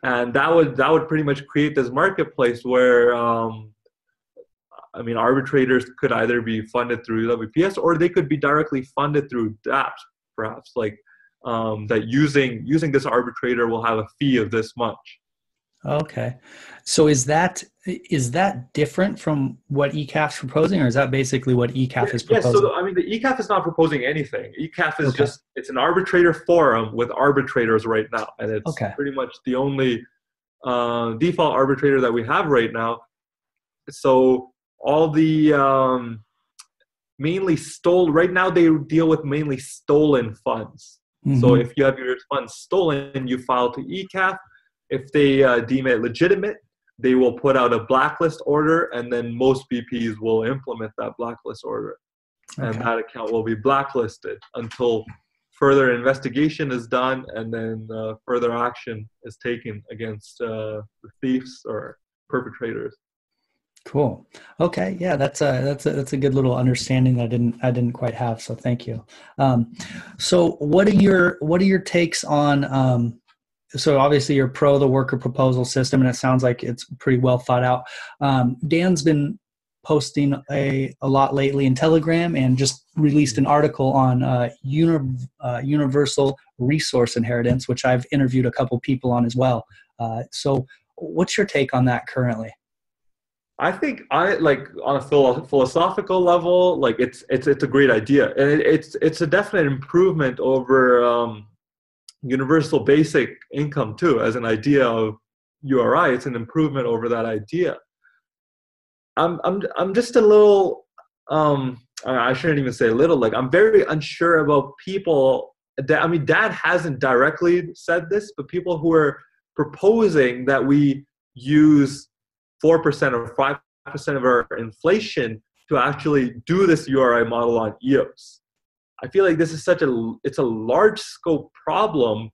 And that would pretty much create this marketplace where arbitrators could either be funded through WPS, or they could be directly funded through Dapps, perhaps, like that using this arbitrator will have a fee of this much. Okay. So is that different from what ECAF's proposing, or is that basically what ECAF is proposing? So the ECAF is not proposing anything. ECAF is it's an arbitrator forum with arbitrators right now, and it's pretty much the only default arbitrator that we have right now. So all the right now they deal with mainly stolen funds. So if you have your funds stolen, you file to ECAF. If they deem it legitimate, they will put out a blacklist order, and then most BPs will implement that blacklist order. And that account will be blacklisted until further investigation is done, and then further action is taken against the thieves or perpetrators. Cool. Okay. Yeah, that's a good little understanding that I didn't quite have. So thank you. So what are your takes on? So obviously you're pro the worker proposal system, and it sounds like it's pretty well thought out. Dan's been posting a lot lately in Telegram, and just released an article on universal resource inheritance, which I've interviewed a couple people on as well. So what's your take on that currently? I think like on a philosophical level, like it's a great idea, and it's a definite improvement over universal basic income too. As an idea of URI, it's an improvement over that idea. I'm just a little I shouldn't even say a little, like I'm very unsure about people that, I mean, Dad hasn't directly said this, but people who are proposing that we use 4% or 5% of our inflation to actually do this URI model on EOS. I feel like this is it's a large scope problem.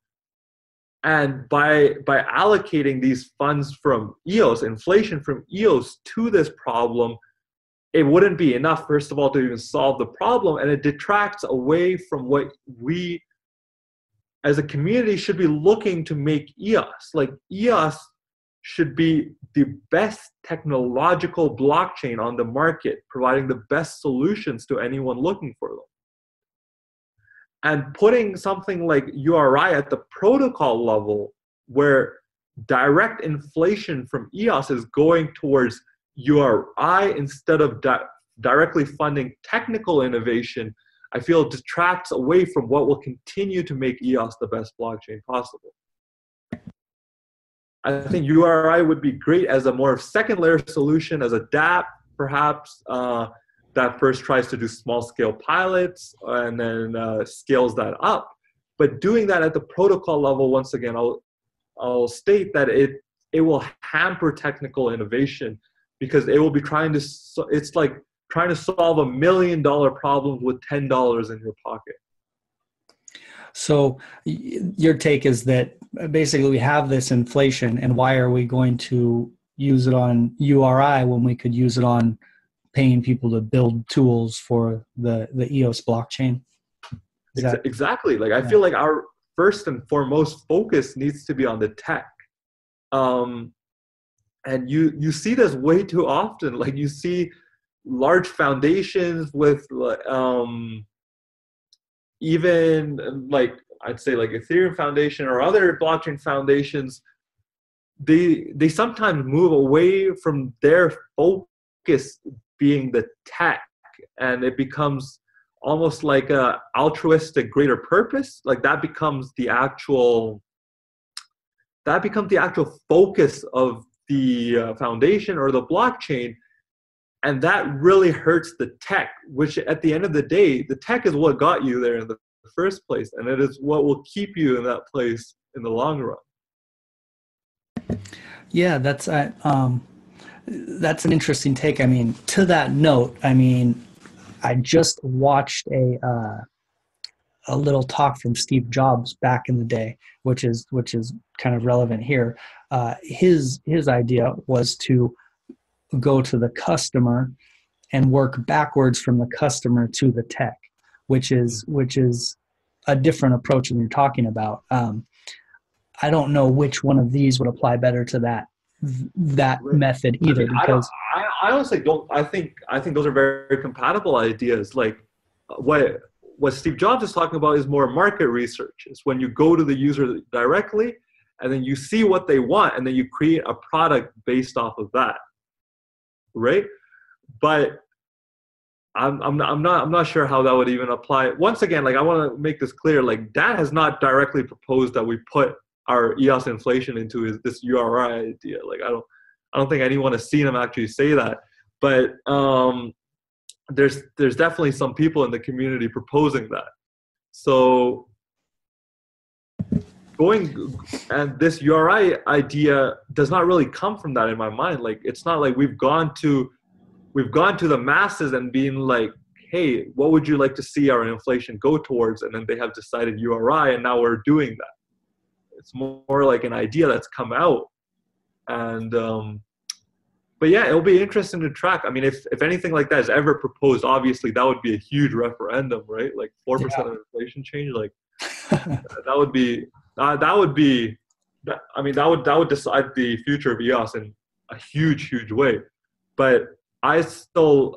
And by allocating these funds from EOS, inflation from EOS to this problem, it wouldn't be enough, first of all, to even solve the problem. And it detracts away from what we as a community should be looking to make EOS. Like EOS should be the best technological blockchain on the market, providing the best solutions to anyone looking for them. And putting something like URI at the protocol level, where direct inflation from EOS is going towards URI instead of directly funding technical innovation, I feel detracts away from what will continue to make EOS the best blockchain possible. I think URI would be great as a more second layer solution, as a DApp, perhaps, that first tries to do small scale pilots and then scales that up. But doing that at the protocol level, once again, I'll state that it will hamper technical innovation, because it will be it's like trying to solve $1 million problem with $10 in your pocket. So your take is that basically we have this inflation, and why are we going to use it on URI when we could use it on paying people to build tools for the EOS blockchain? Exactly. Like, I feel like our first and foremost focus needs to be on the tech. And you see this way too often. Like, you see large foundations with even like, I'd say like Ethereum Foundation or other blockchain foundations, they sometimes move away from their focus being the tech, and it becomes almost like a altruistic greater purpose. Like that becomes the actual focus of the foundation or the blockchain. And that really hurts the tech, which at the end of the day, the tech is what got you there in the first place. And it is what will keep you in that place in the long run. Yeah, that's an interesting take. I mean, to that note, I mean, I just watched a little talk from Steve Jobs back in the day, which is kind of relevant here. His idea was to go to the customer and work backwards from the customer to the tech, which is a different approach than you're talking about. I don't know which one of these would apply better to that method either. Because I honestly don't. I think those are very compatible ideas. Like what Steve Jobs is talking about is more market research. It's when you go to the user directly, and then you see what they want, and then you create a product based off of that. Right? But I'm not sure how that would even apply. Once again, like, I want to make this clear. Like, Dan has not directly proposed that we put our EOS inflation into this URI idea. Like, I don't think anyone has seen him actually say that. But there's definitely some people in the community proposing that. So and this URI idea does not really come from that in my mind. Like, it's not like we've gone to the masses and being like, hey, what would you like to see our inflation go towards? And then they have decided URI, and now we're doing that. It's more like an idea that's come out. And but yeah, it'll be interesting to track. I mean, if anything like that is ever proposed, obviously that would be a huge referendum, right? Like 4% of inflation change, like that would decide the future of EOS in a huge way. But I still,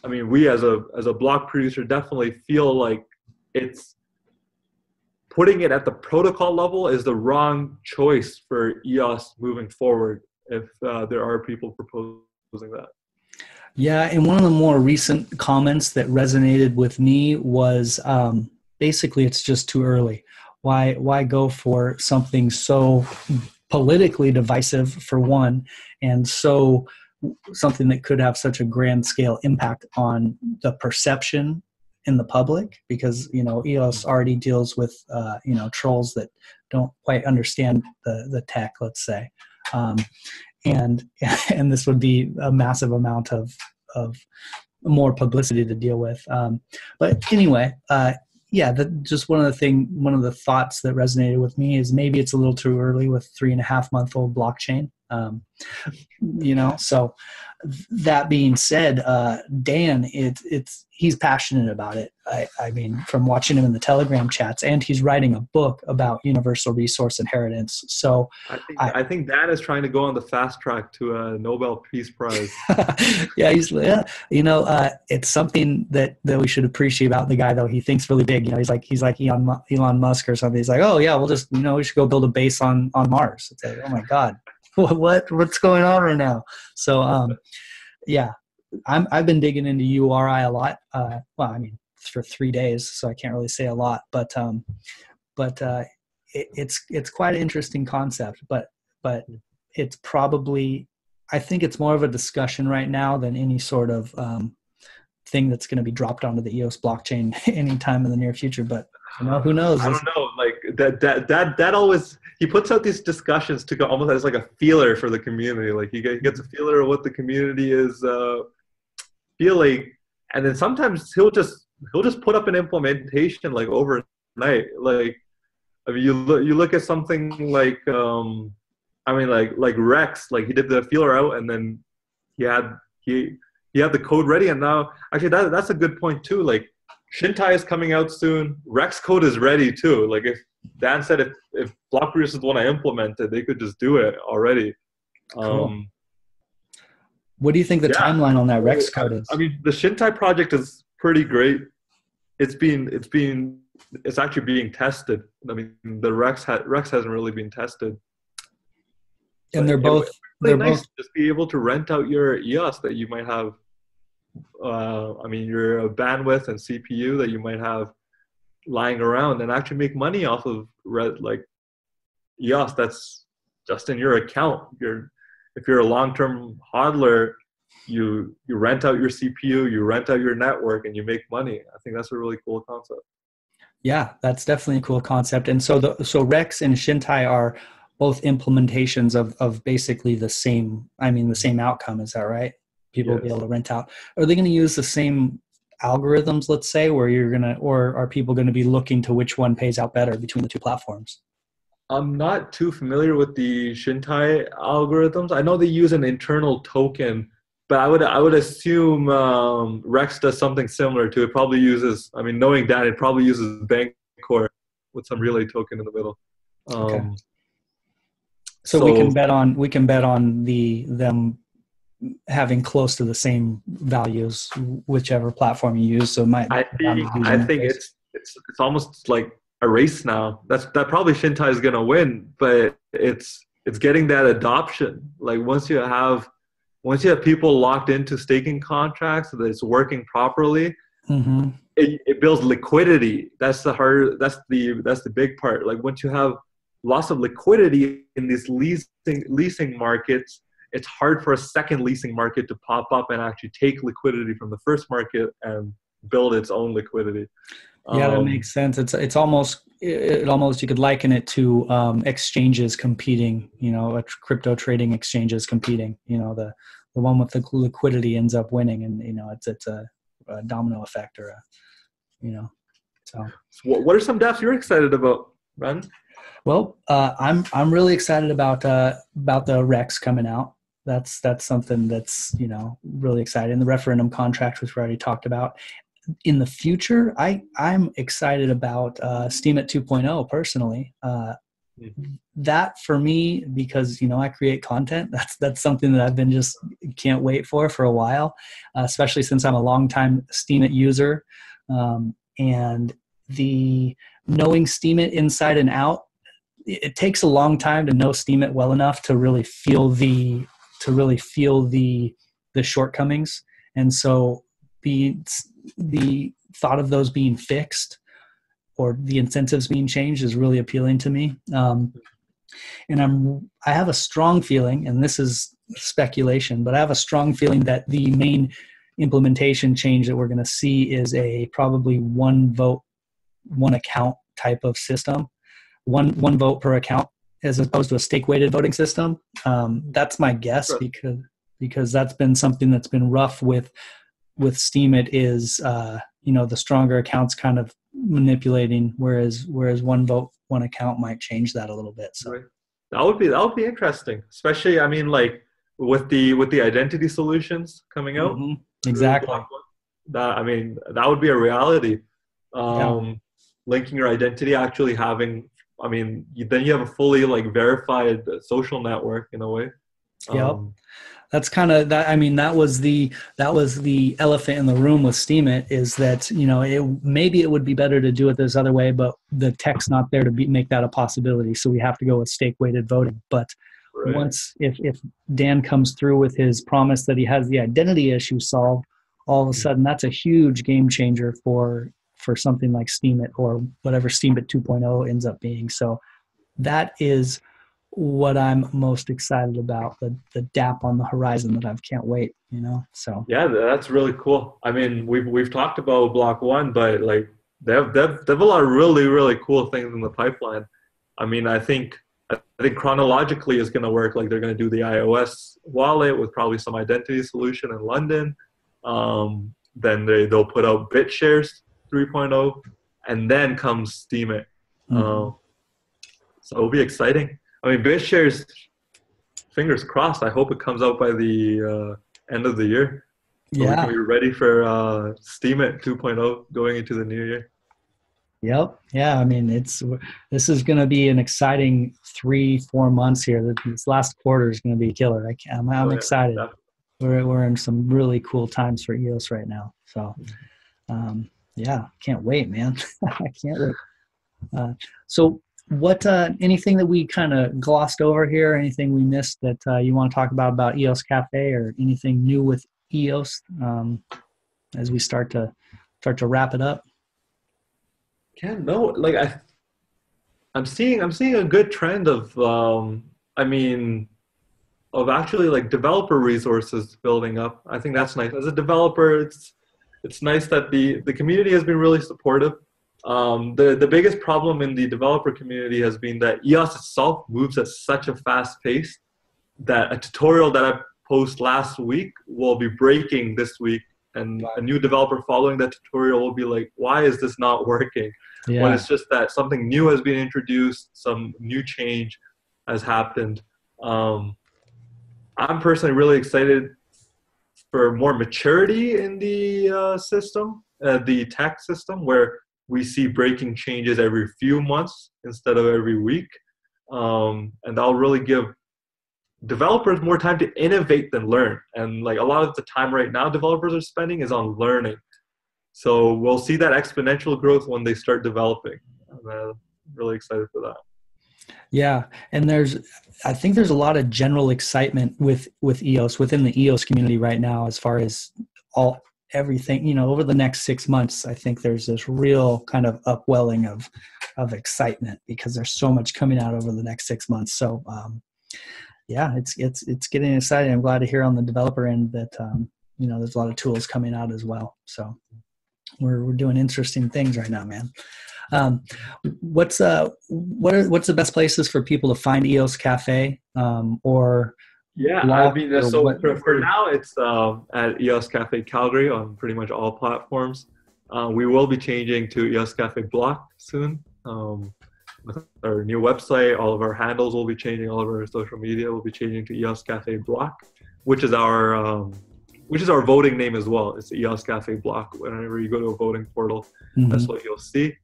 I mean, we as a block producer definitely feel like it's putting it at the protocol level is the wrong choice for EOS moving forward if there are people proposing that. Yeah, and one of the more recent comments that resonated with me was basically it's just too early. Why go for something so politically divisive for one, and so something that could have such a grand scale impact on the perception in the public, because EOS already deals with trolls that don't quite understand the tech, let's say, and this would be a massive amount of more publicity to deal with. But anyway, just one of the thoughts that resonated with me is maybe it's a little too early with 3.5-month-old blockchain. So that being said, Dan, he's passionate about it. I mean, from watching him in the Telegram chats, and he's writing a book about universal resource inheritance. So I think Dan is trying to go on the fast track to a Nobel Peace Prize. It's something that we should appreciate about the guy, though. He thinks really big. He's like Elon Musk or something. He's like, oh yeah, we'll just we should go build a base on Mars. It's like, oh my God. What's going on right now? So I've been digging into URI a lot. It's for 3 days, so I can't really say a lot, but it's quite an interesting concept, but it's probably, I think it's more of a discussion right now than any sort of thing that's going to be dropped onto the EOS blockchain anytime in the near future. But who knows? I don't know. Like that always, he puts out these discussions to go almost as like a feeler for the community. Like he gets a feeler of what the community is feeling, and then sometimes he'll just put up an implementation like overnight. Like, I mean, you look at something like like Rex. Like he did the feeler out, and then he had the code ready, and now actually that's a good point too. Like Shintai is coming out soon. Rex code is ready too. Like if Dan said if block producers want to implement it, they could just do it already. Cool. What do you think the timeline on that Rex code is? I mean, the Shintai project is pretty great. It's actually being tested. I mean, the Rex hasn't really been tested. And they're both nice to just be able to rent out your EOS that you might have. Your bandwidth and CPU that you might have lying around, and actually make money off of EOS that's just in your account. If you're a long-term hodler, you rent out your CPU, you rent out your network, and you make money. I think that's a really cool concept. Yeah, that's definitely a cool concept. And so Rex and Shintai are both implementations of basically the same outcome. Is that right? People will be able to rent out. Are they going to use the same algorithms, let's say, or are people going to be looking to which one pays out better between the two platforms? I'm not too familiar with the Shintai algorithms. I know they use an internal token, but I would assume Rex does something similar to it. Probably uses, knowing that, it probably uses Bancor with some relay token in the middle. Okay. So we can bet on them having close to the same values, whichever platform you use. So I think it's almost like a race now. That probably Shintai is going to win, but it's getting that adoption. Like once you have people locked into staking contracts that it's working properly, mm-hmm. it builds liquidity. That's the big part. Like once you have loss of liquidity in these leasing markets, it's hard for a second leasing market to pop up and actually take liquidity from the first market and build its own liquidity. Yeah, that makes sense. It's almost you could liken it to exchanges competing. Crypto trading exchanges competing. The one with the liquidity ends up winning, and it's a domino effect, or So what are some dApps you're excited about, Ren? Well, I'm really excited about the Rex coming out. That's something that's really exciting. The referendum contract, which we already talked about. In the future, I'm excited about Steemit 2.0 personally. that for me, because, you know, I create content, that's something that I've been just can't wait for a while, especially since I'm a longtime Steemit user. And the knowing Steemit inside and out, it takes a long time to know Steemit well enough to really feel the shortcomings. And so the thought of those being fixed or the incentives being changed is really appealing to me. And I have a strong feeling, and this is speculation, but I have a strong feeling that the main implementation change that we're going to see is a probably one vote, one account type of system, one vote per account, as opposed to a stake weighted voting system. That's my guess, because that's been something that's been rough with Steemit is, you know, the stronger accounts kind of manipulating, whereas one vote, one account might change that a little bit. So that would be interesting, especially, I mean, like with the identity solutions coming out. Exactly. That, I mean, that would be a reality. Linking your identity, actually having, I mean, then you have a fully like verified social network in a way. That's kind of that. I mean, that was the elephant in the room with Steemit, is that, you know, maybe it would be better to do it this other way, but the tech's not there to make that a possibility. So we have to go with stake weighted voting. But once, if Dan comes through with his promise that he has the identity issue solved, all of a sudden that's a huge game changer for something like Steemit or whatever Steemit 2.0 ends up being. So that is what I'm most excited about, the DApp on the horizon that I can't wait, you know. So yeah, that's really cool. I mean, we've talked about Block 1, but like they have a lot of really, really cool things in the pipeline. I mean, I think chronologically is going to work. Like they're going to do the iOS wallet with probably some identity solution in London. Then they'll put out BitShares 3.0, and then comes Steemit. So it'll be exciting. I mean, BitShares, fingers crossed. I hope it comes out by the end of the year. So we can be ready for Steemit 2.0 going into the new year. Yep. Yeah. I mean, this is going to be an exciting 3-4 months here. This last quarter is going to be killer. I'm excited. Definitely. We're in some really cool times for EOS right now. So, yeah, can't wait, man. I can't wait. So what, anything that we kind of glossed over here, anything we missed that you want to talk about EOS Cafe, or anything new with EOS as we start to wrap it up? Yeah, no, like I'm seeing a good trend of, I mean, of actually like developer resources building up. I think that's nice. As a developer, it's nice that the community has been really supportive. The biggest problem in the developer community has been that EOS itself moves at such a fast pace that a tutorial that I post last week will be breaking this week, and a new developer following that tutorial will be like, why is this not working? Yeah. When it's just that something new has been introduced, some new change has happened. I'm personally really excited for more maturity in the system, the tech system, where we see breaking changes every few months instead of every week. And that'll really give developers more time to innovate than learn. And like a lot of the time right now developers are spending is on learning. So we'll see that exponential growth when they start developing. I'm really excited for that. Yeah, and I think there's a lot of general excitement with EOS, within the EOS community right now, as far as everything, you know, over the next 6 months. I think there's this real kind of upwelling of excitement because there's so much coming out over the next 6 months. So yeah, it's getting exciting. I'm glad to hear on the developer end that you know, there's a lot of tools coming out as well. So we're doing interesting things right now, man. What's the best places for people to find EOS Cafe, or? Yeah, I mean, so for now it's at EOS Cafe Calgary on pretty much all platforms. We will be changing to EOS Cafe Block soon. With our new website, all of our handles will be changing, all of our social media will be changing to EOS Cafe Block, which is our voting name as well. It's the EOS Cafe Block. Whenever you go to a voting portal, that's what you'll see.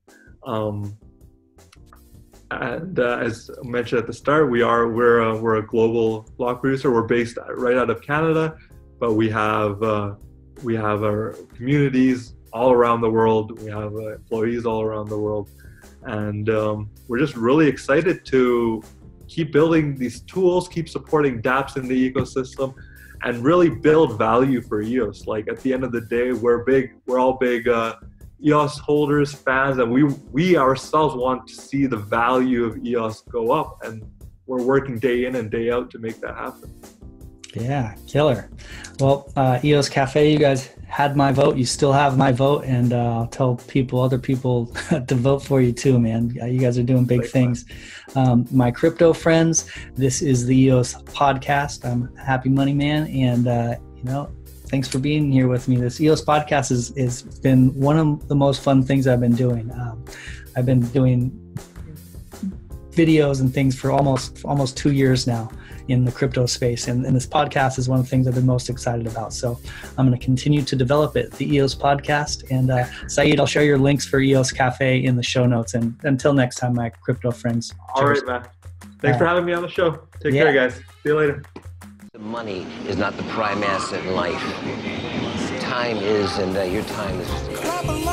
And as mentioned at the start, we're a global block producer. We're based right out of Canada, but we have our communities all around the world. We have employees all around the world, and we're just really excited to keep building these tools, keep supporting dApps in the ecosystem, and really build value for EOS. Like at the end of the day, we're all big EOS holders, fans, and we ourselves want to see the value of EOS go up, and we're working day in and day out to make that happen. Yeah, killer. Well, EOS Cafe, you guys had my vote. You still have my vote, and I'll tell other people to vote for you too, man. You guys are doing big things. My crypto friends, this is the EOS Podcast. I'm Happy Money Man, and thanks for being here with me. This EOS Podcast is been one of the most fun things I've been doing. I've been doing videos and things for almost 2 years now in the crypto space, and this podcast is one of the things I've been most excited about. So I'm going to continue to develop it, the EOS Podcast. And Syed, I'll share your links for EOS Cafe in the show notes. And until next time, my crypto friends. All right, man. Thanks for having me on the show. Take care, guys. See you later. Money is not the prime asset in life. Time is, and your time is.